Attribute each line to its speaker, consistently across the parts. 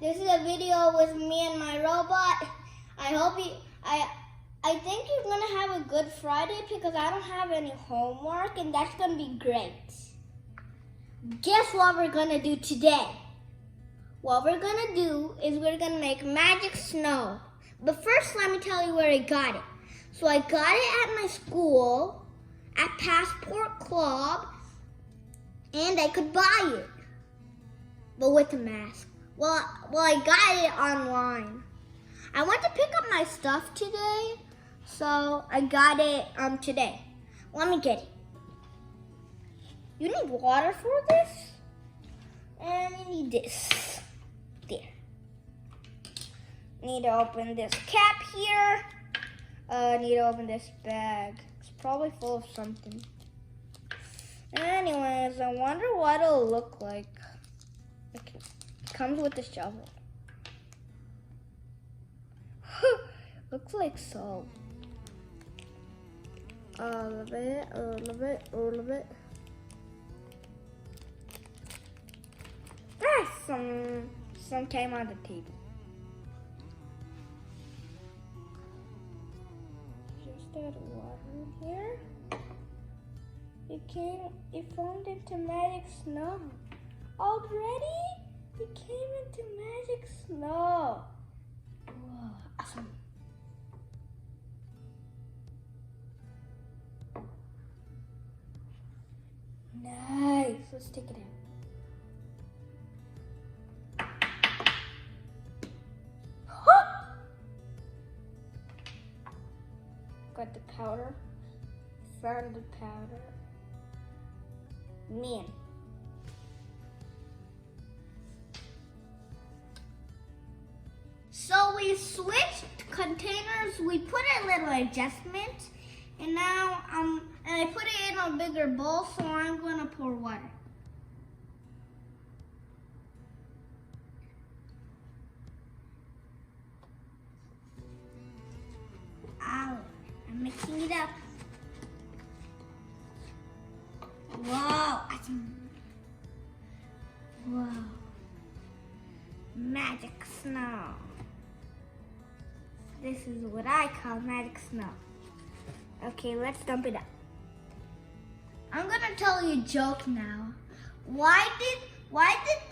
Speaker 1: This is a video with me and my robot. I think you're gonna have a good Friday because I don't have any homework and that's gonna be great. Guess what we're gonna do today? What we're gonna do is we're gonna make magic snow. But first, let me tell you where I got it. So I got it at my school, at Passport Club, and I could buy it, but with a mask. Well, I got it online. I went to pick up my stuff today, so I got it today. Let me get it. You need water for this, and you need this. There. Need to open this cap here. Need to open this bag. It's probably full of something. Anyways, I wonder what it'll look like. Okay. It comes with the shovel. Looks like so. A little bit, a little bit, a little bit. Some came on the table. Just add water here. It formed into magic snow. Already? It came into magic snow. Whoa, awesome. Nice. Let's take it out. Got the powder. Found the powder. Man. So we switched containers. We put a little adjustment, and now and I put it in a bigger bowl. So I'm gonna pour water. Ow! I'm mixing it up. Whoa! Whoa! Magic snow. This is what I call magic snow. Okay, let's dump it up. I'm gonna tell you a joke now. Why did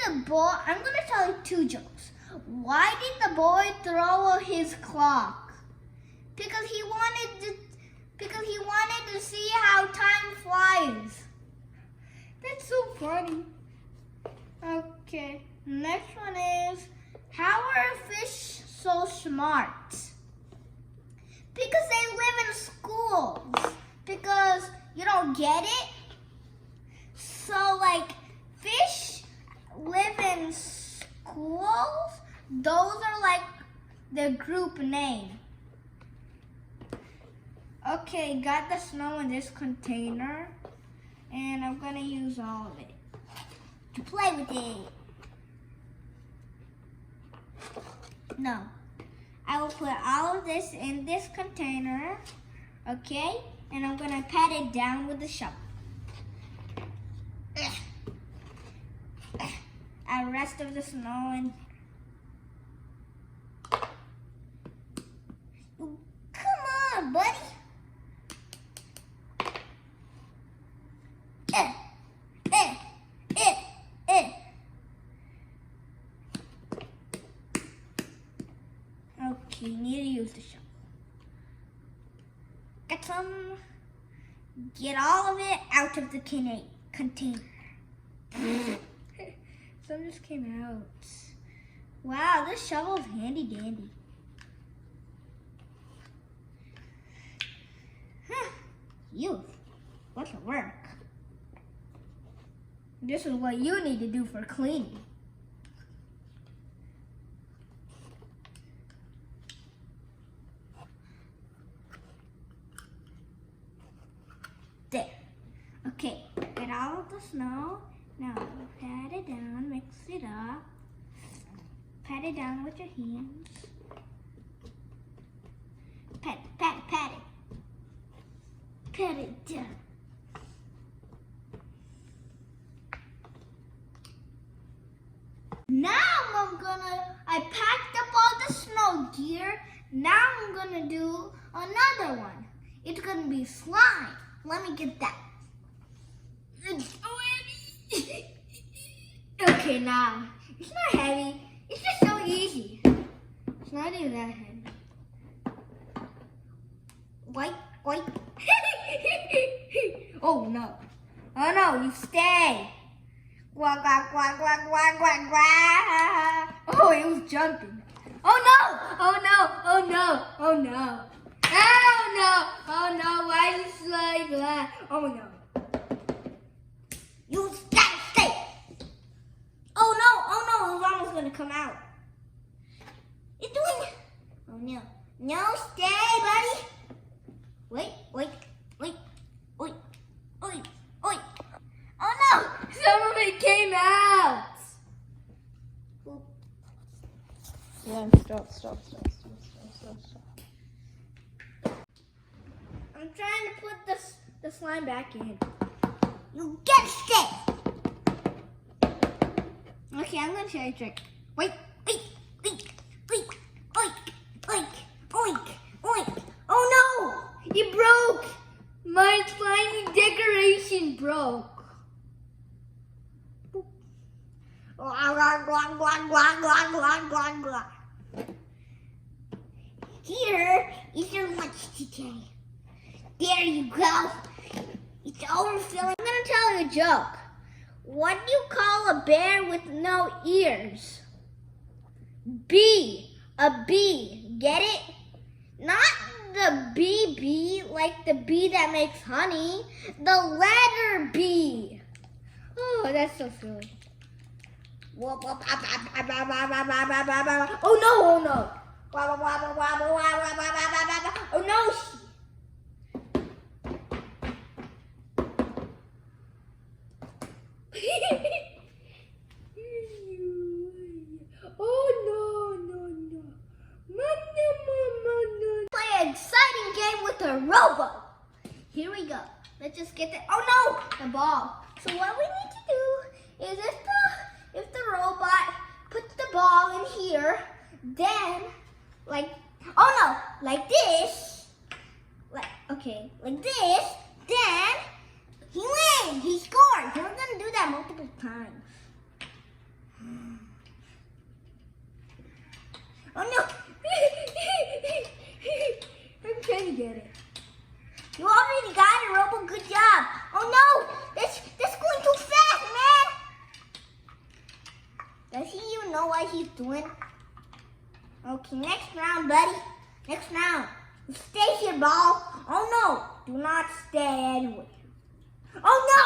Speaker 1: the boy? I'm gonna tell you two jokes. Why did the boy throw his clock? Because he wanted to see how time flies. That's so funny. Okay, next one is, how are fish so smart? Because they live in schools. Because you don't get it? So like fish live in schools, those are like the group name. Okay, got the snow in this container, and I'm gonna use all of it to play with it. No, I will put all of this in this container, okay? And I'm gonna pat it down with the shovel. Add the rest of the snow in. Come on, buddy. Okay, you need to use the shovel. Get some. Get all of it out of the container. Some just came out. Wow, this shovel's handy dandy. You, what's your work? This is what you need to do for cleaning. There. Okay, get all of the snow. Now pat it down, mix it up. Pat it down with your hands. Pat it, pat it, pat it. Pat it down. Now I packed up all the snow gear. Now I'm gonna do another one. It's gonna be slime. Let me get that. It's so heavy. Okay, now it's not heavy. It's just so easy. It's not even that heavy. Wait. Oh no. Oh no, you stay. Quack, quack, quack, quack, quack, quack, quack. Oh, it was jumping. Oh no! Oh no! Oh no! Oh no! Oh no! Oh no! Why is it like that? Oh no! You stay! Oh no! Oh no! It was almost gonna come out. It's doing. Oh no! No, stay, buddy. Wait. Oh no! Some of it came out!
Speaker 2: Yeah, stop.
Speaker 1: I'm trying to put the slime back in. You get sick! Okay, I'm gonna show you a trick. Wait. Oink. Oh no! It broke! My slimy decoration broke. Here is your lunch today. There you go. It's overfilling. I'm gonna tell you a joke. What do you call a bear with no ears? Bee. A bee. Get it? Not the bee, like the bee that makes honey. The letter B. Oh, that's so silly. Oh no! Oh no! Oh no! Play an exciting game with a robot. Here we go. Let's just get the the ball. So what we need to do is if the robot puts the ball in here, then like this, like this, then he wins. He scores. We're gonna do that multiple times. Oh no! I'm trying to get it. You already got it, Robo. Good job. Oh no! That's going too fast, man. Does he even know what he's doing? Okay, next round, buddy. Next round. Stay here, ball. Oh no! Do not stay anywhere. Oh no!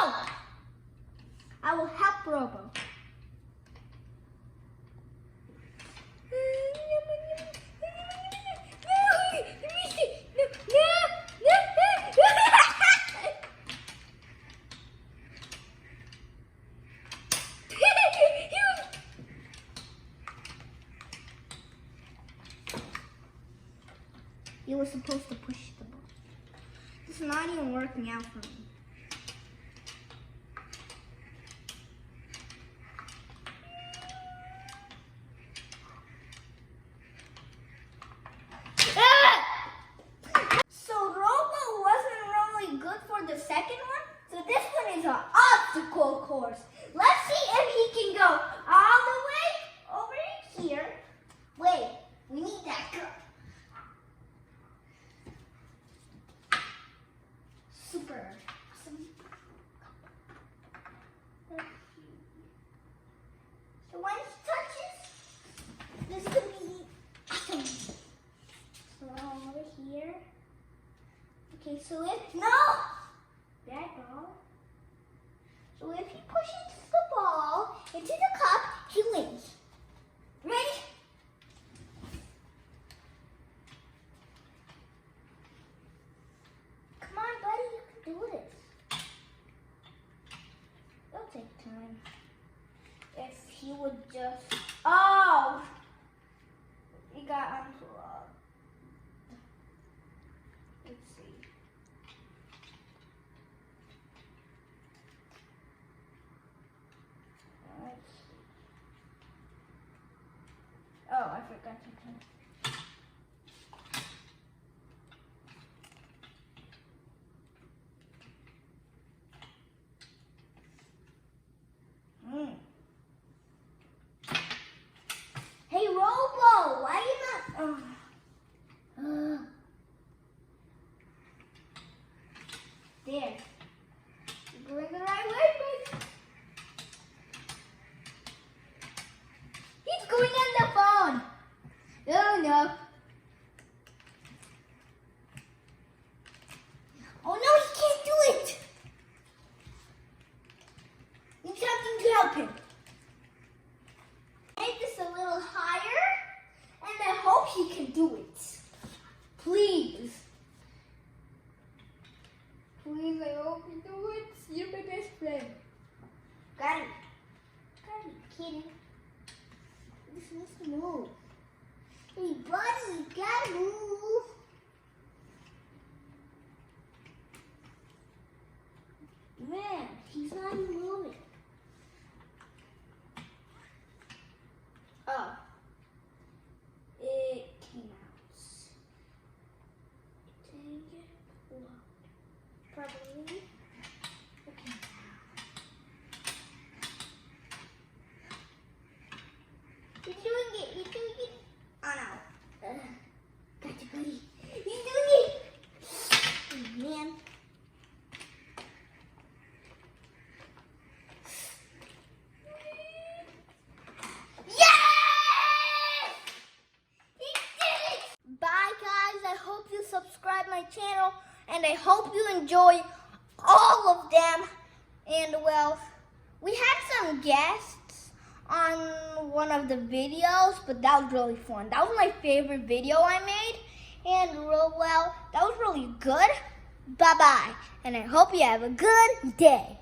Speaker 1: I will help Robo. You were supposed to push the ball. It's not even working out for me. So Robo wasn't really good for the second one. So this one is an obstacle course. Let's see if he can go all the way over here. Wait, we need that girl. Super awesome. So when he touches, this could be awesome. So over here. Okay, so if that ball. So if he pushes the ball into the cup, he wins. Ready? Come on, buddy, you can do this. It'll take time. If he would just... Oh! He got unplugged. Let's see. Oh, I forgot to turn. Hey, Robo, why you not? There. You're going the right way, baby. He's going on the phone. Oh no. Oh no, he can't do it. Need something to help him. Make this a little higher, and I hope he can do it. Please. Please, I hope you do it. You're my best friend. Got it. Gotta be kidding. This needs to move. Hey, buddy, you gotta move. Man, he's not even moving. Oh. It came out. Dang it. Well, probably. Okay. You're doing it. You're doing it. Oh no. Gotcha, buddy. He's doing it. Oh, man. Bye guys, I hope you subscribe my channel and I hope you enjoy all of them. And well, we had some guests on one of the videos, but that was really fun. That was my favorite video I made, and well, that was really good. Bye bye, and I hope you have a good day.